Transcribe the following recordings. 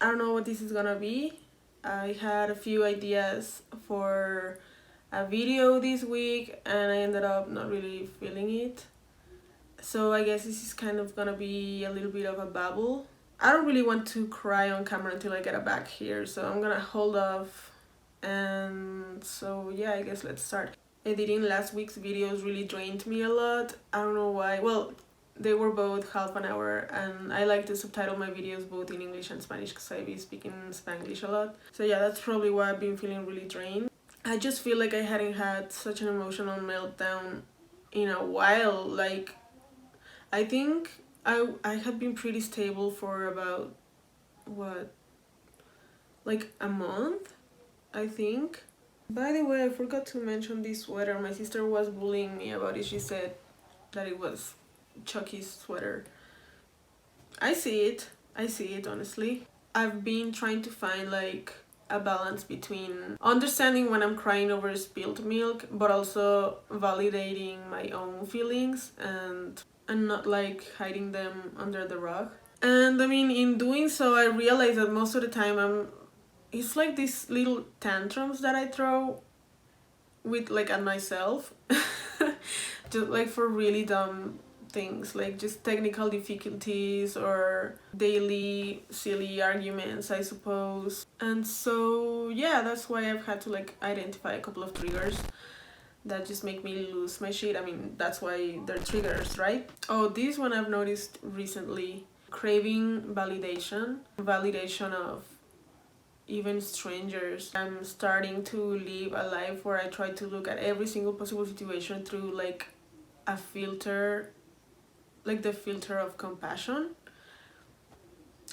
don't know what this is gonna be. I had a few ideas for a video this week and I ended up not really feeling it. So I guess this is kind of gonna be a little bit of a babble. I don't really want to cry on camera until I get back here, so I'm gonna hold off. And so yeah, I guess let's start. Editing last week's videos really drained me a lot. I don't know why. Well, they were both half an hour and I like to subtitle my videos both in English and Spanish because I be speaking Spanglish a lot. So yeah, that's probably why I've been feeling really drained. I just feel like I hadn't had such an emotional meltdown in a while. Like, I think I have been pretty stable for about, what, like a month, I think. By the way, I forgot to mention this sweater. My sister was bullying me about it. She said that it was Chucky's sweater. I see it, honestly. I've been trying to find like a balance between understanding when I'm crying over spilled milk, but also validating my own feelings and not like hiding them under the rug. And I mean, in doing so, I realize that most of the time it's like these little tantrums that I throw with like at myself just like for really dumb things, like just technical difficulties or daily silly arguments, I suppose. And so yeah, that's why I've had to like identify a couple of triggers that just make me lose my shit. I mean, that's why they're triggers, right? Oh, this one I've noticed recently: craving validation of even strangers. I'm starting to live a life where I try to look at every single possible situation through like a filter, like the filter of compassion.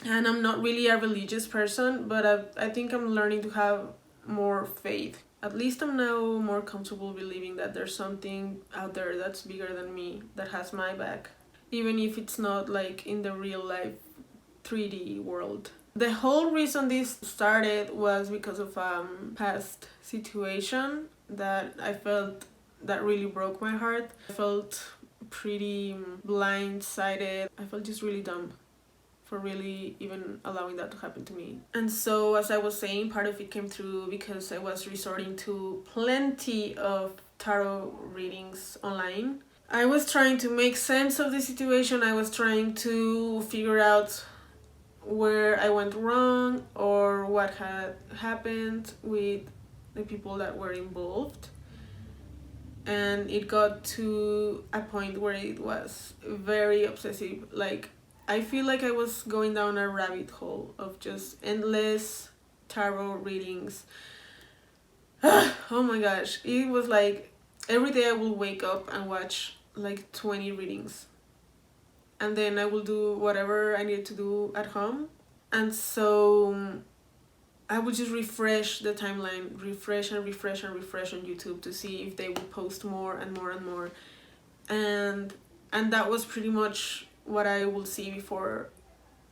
And I'm not really a religious person, but I think I'm learning to have more faith. At least I'm now more comfortable believing that there's something out there that's bigger than me, that has my back, even if it's not like in the real life 3D world. The whole reason this started was because of past situation that I felt that really broke my heart. I felt pretty blindsided. I felt just really dumb for really even allowing that to happen to me. And so, as I was saying, part of it came through because I was resorting to plenty of tarot readings online. I was trying to make sense of the situation. I was trying to figure out where I went wrong or what had happened with the people that were involved. And it got to a point where it was very obsessive. Like, I feel like I was going down a rabbit hole of just endless tarot readings. Oh my gosh, it was like every day I will wake up and watch like 20 readings, and then I will do whatever I need to do at home. And so I would just refresh the timeline, refresh on YouTube to see if they would post more and more and more. And that was pretty much what I will see before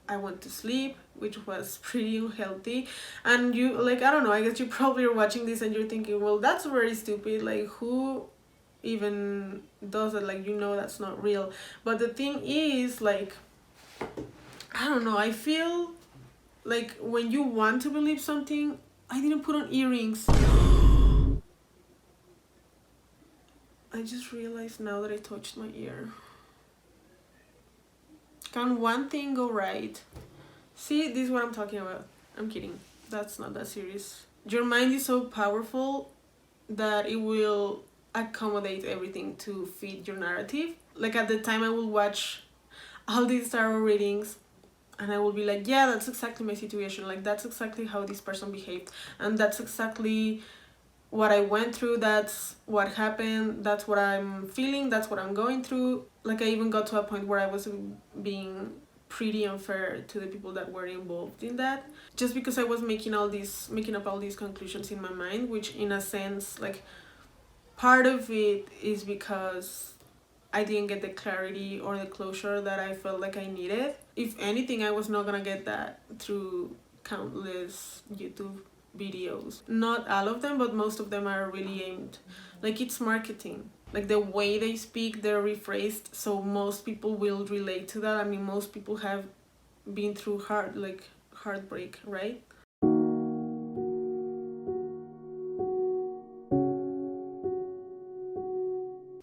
I went to sleep, which was pretty unhealthy. And you, like, I don't know, I guess you probably are watching this and you're thinking, well, that's very stupid. Like, who even does it? Like, that's not real. But the thing is, like, I don't know, I feel like when you want to believe something. I didn't put on earrings. I just realized now that I touched my ear. Can one thing go right? See, this is what I'm talking about. I'm kidding. That's not that serious. Your mind is so powerful that it will accommodate everything to fit your narrative. Like, at the time I will watch all these tarot readings and I will be like, yeah, that's exactly my situation. Like, that's exactly how this person behaved. And that's exactly what I went through. That's what happened. That's what I'm feeling. That's what I'm going through. Like, I even got to a point where I was being pretty unfair to the people that were involved in that, just because I was making up all these conclusions in my mind, which in a sense, like, part of it is because I didn't get the clarity or the closure that I felt like I needed. If anything, I was not gonna get that through countless YouTube videos. Not all of them, but most of them are really aimed, like, it's marketing. Like, the way they speak, they're rephrased, so most people will relate to that. I mean, most people have been through heartbreak, right?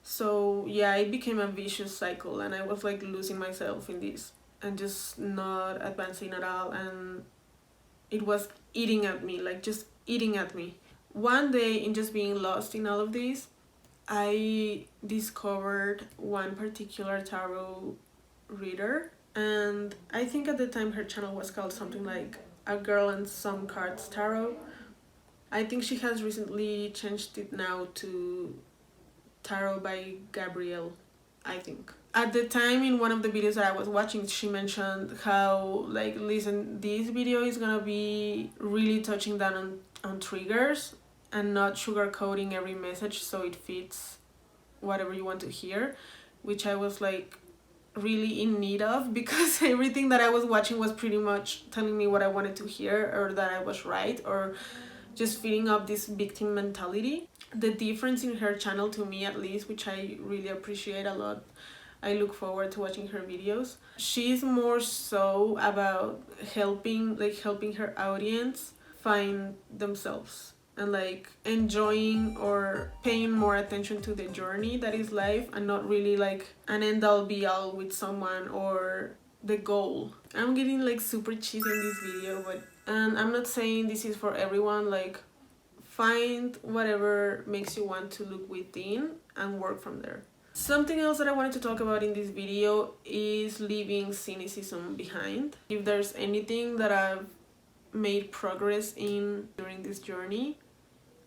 So yeah, it became a vicious cycle, and I was like losing myself in this and just not advancing at all, and it was eating at me, like just eating at me. One day, in just being lost in all of this, I discovered one particular tarot reader, and I think at the time her channel was called something like A Girl and Some Cards Tarot. I think she has recently changed it now to Tarot by Gabrielle, I think. At the time, in one of the videos that I was watching, she mentioned how, like, listen, this video is gonna be really touching down on triggers and not sugarcoating every message so it fits whatever you want to hear, which I was like really in need of, because everything that I was watching was pretty much telling me what I wanted to hear, or that I was right, or just feeding up this victim mentality. The difference in her channel, to me at least, which I really appreciate a lot, I look forward to watching her videos. She's more so about helping her audience find themselves and like enjoying or paying more attention to the journey that is life, and not really like an end all be all with someone or the goal. I'm getting like super cheesy in this video, but and I'm not saying this is for everyone. Like, find whatever makes you want to look within and work from there. Something else that I wanted to talk about in this video is leaving cynicism behind. If there's anything that I've made progress in during this journey,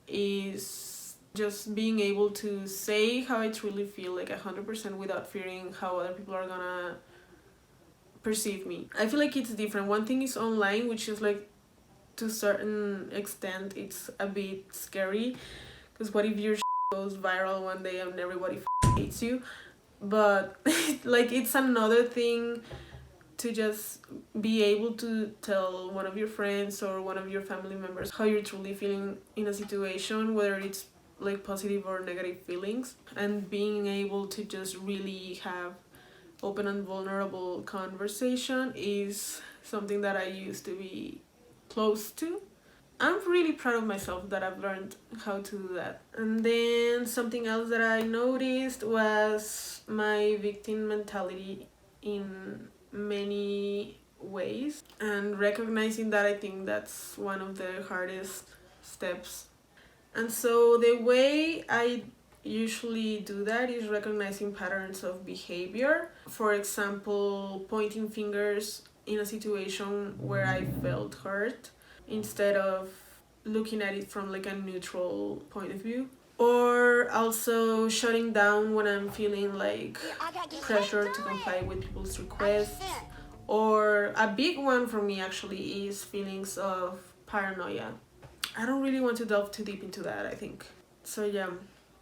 is just being able to say how I truly feel, like 100%, without fearing how other people are gonna perceive me. I feel like it's different. One thing is online, which is like, to a certain extent, it's a bit scary, because what if your goes viral one day and everybody hates you? But like, it's another thing to just be able to tell one of your friends or one of your family members how you're truly feeling in a situation, whether it's like positive or negative feelings, and being able to just really have open and vulnerable conversation is something that I used to be close to. I'm really proud of myself that I've learned how to do that. And then something else that I noticed was my victim mentality in many ways, and recognizing that, I think that's one of the hardest steps. And so the way I usually do that is recognizing patterns of behavior. For example, pointing fingers in a situation where I felt hurt, instead of looking at it from like a neutral point of view. Or also shutting down when I'm feeling like pressure to comply with people's requests. Or a big one for me actually is feelings of paranoia. I don't really want to delve too deep into that, I think. So yeah,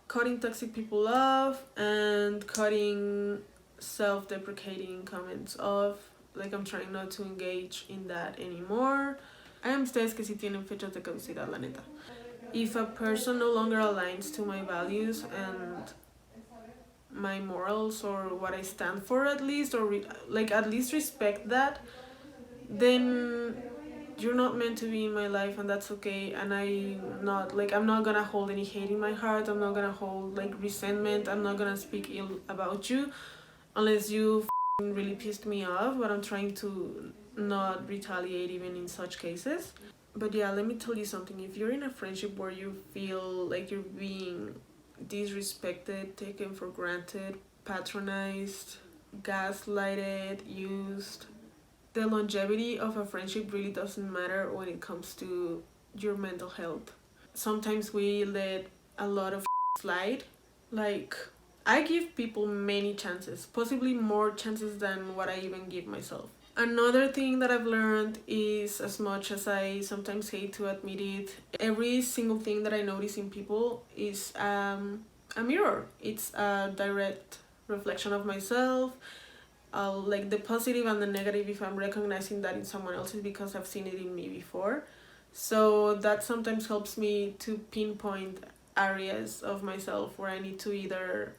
cutting toxic people off and cutting self-deprecating comments off. Like, I'm trying not to engage in that anymore. Hay amistades que sí tienen fechas de caducidad, la neta. If a person no longer aligns to my values and my morals, or what I stand for at least, or like at least respect that, then you're not meant to be in my life, and that's okay. And I'm not gonna hold any hate in my heart. I'm not gonna hold like resentment. I'm not gonna speak ill about you unless you really pissed me off, but I'm trying to not retaliate even in such cases. But yeah, let me tell you something. If you're in a friendship where you feel like you're being disrespected, taken for granted, patronized, gaslighted, used, the longevity of a friendship really doesn't matter when it comes to your mental health. Sometimes we let a lot of slide. Like, I give people many chances, possibly more chances than what I even give myself. Another thing that I've learned is, as much as I sometimes hate to admit it, every single thing that I notice in people is a mirror. It's a direct reflection of myself. Like, the positive and the negative, if I'm recognizing that in someone else, is because I've seen it in me before. So that sometimes helps me to pinpoint areas of myself where I need to either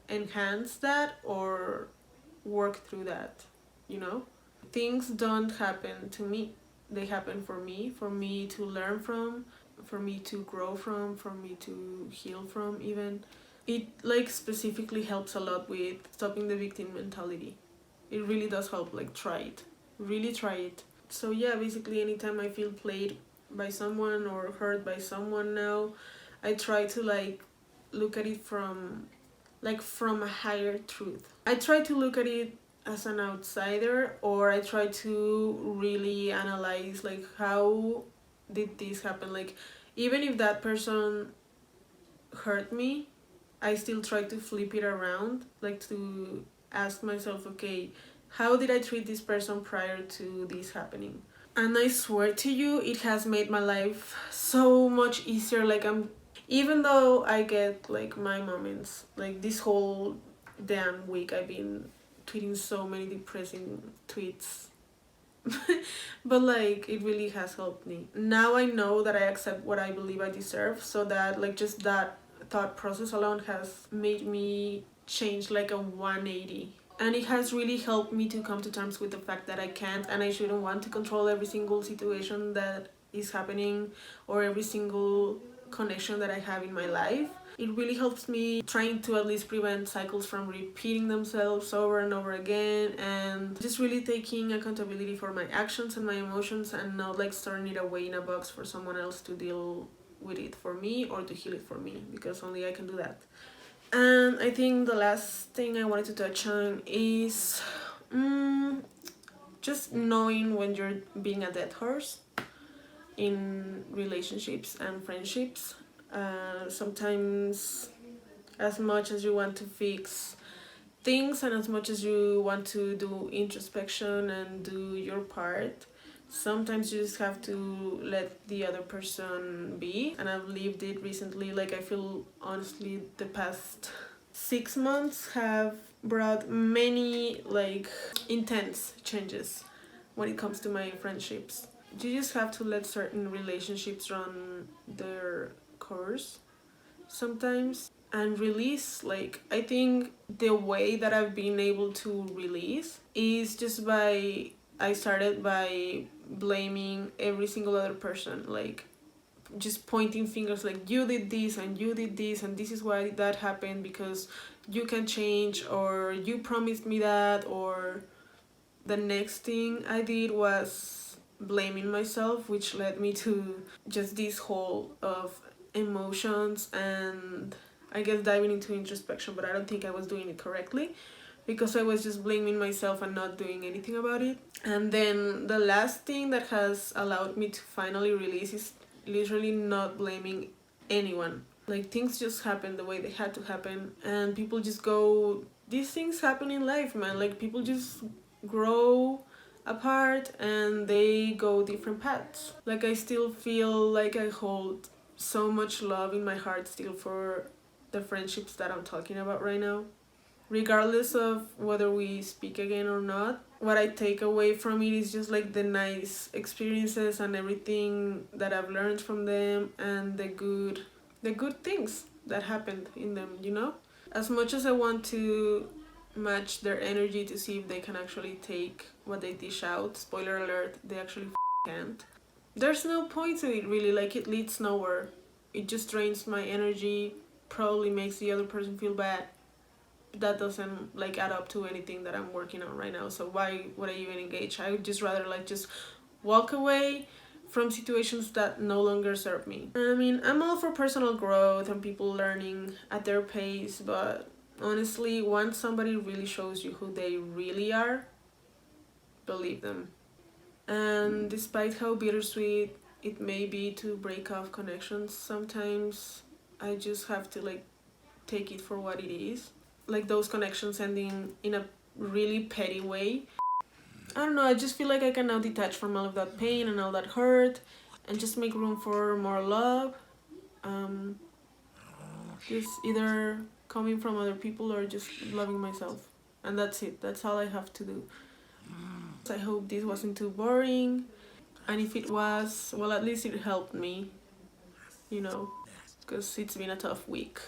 enhance that or work through that, you know? Things don't happen to me. they happen for me to learn from, for me to grow from, for me to heal from even. It like specifically helps a lot with stopping the victim mentality. It really does help. Like, try it. Really try it. So yeah, basically anytime I feel played by someone or hurt by someone now, I try to like look at it from a higher truth. I try to look at it as an outsider, or I try to really analyze like how did this happen. Like, even if that person hurt me, I still try to flip it around, like to ask myself, okay, how did I treat this person prior to this happening? And I swear to you, it has made my life so much easier. Like, even though I get like my moments, like this whole damn week I've been tweeting so many depressing tweets. But like, it really has helped me. Now I know that I accept what I believe I deserve, so that like just that thought process alone has made me change like a 180. And it has really helped me to come to terms with the fact that I can't and I shouldn't want to control every single situation that is happening, or every single connection that I have in my life. It really helps me trying to at least prevent cycles from repeating themselves over and over again, and just really taking accountability for my actions and my emotions, and not like storing it away in a box for someone else to deal with it for me or to heal it for me, because only I can do that. And I think the last thing I wanted to touch on is just knowing when you're being a dead horse in relationships and friendships. Sometimes, as much as you want to fix things and as much as you want to do introspection and do your part, sometimes you just have to let the other person be. And I've lived it recently. Like, I feel honestly the past 6 months have brought many like intense changes when it comes to my friendships. You just have to let certain relationships run their course sometimes and release. Like, I think the way that I've been able to release is just by, I started by blaming every single other person, like just pointing fingers, like you did this and you did this and this is why that happened, because you can change, or you promised me that. Or the next thing I did was blaming myself, which led me to just this hole of emotions and I guess diving into introspection. But I don't think I was doing it correctly, because I was just blaming myself and not doing anything about it. And then the last thing that has allowed me to finally release is literally not blaming anyone. Like, things just happen the way they had to happen, and people just go, these things happen in life, man. Like, people just grow apart and they go different paths. Like, I still feel like I hold so much love in my heart still for the friendships that I'm talking about right now, regardless of whether we speak again or not. What I take away from it is just like the nice experiences and everything that I've learned from them, and the good things that happened in them, you know? As much as I want to match their energy to see if they can actually take what they dish out, spoiler alert, they actually can't. There's no point to it really. Like, it leads nowhere. It just drains my energy, probably makes the other person feel bad. That doesn't like add up to anything that I'm working on right now. So why would I even engage? I would just rather like just walk away from situations that no longer serve me. I mean, I'm all for personal growth and people learning at their pace, but honestly, once somebody really shows you who they really are, believe them. And despite how bittersweet it may be to break off connections sometimes, I just have to like take it for what it is. Like, those connections ending in a really petty way. I don't know, I just feel like I can now detach from all of that pain and all that hurt and just make room for more love. Just either coming from other people or just loving myself. And that's it. That's all I have to do. I hope this wasn't too boring. And if it was, well, at least it helped me, you know, because it's been a tough week.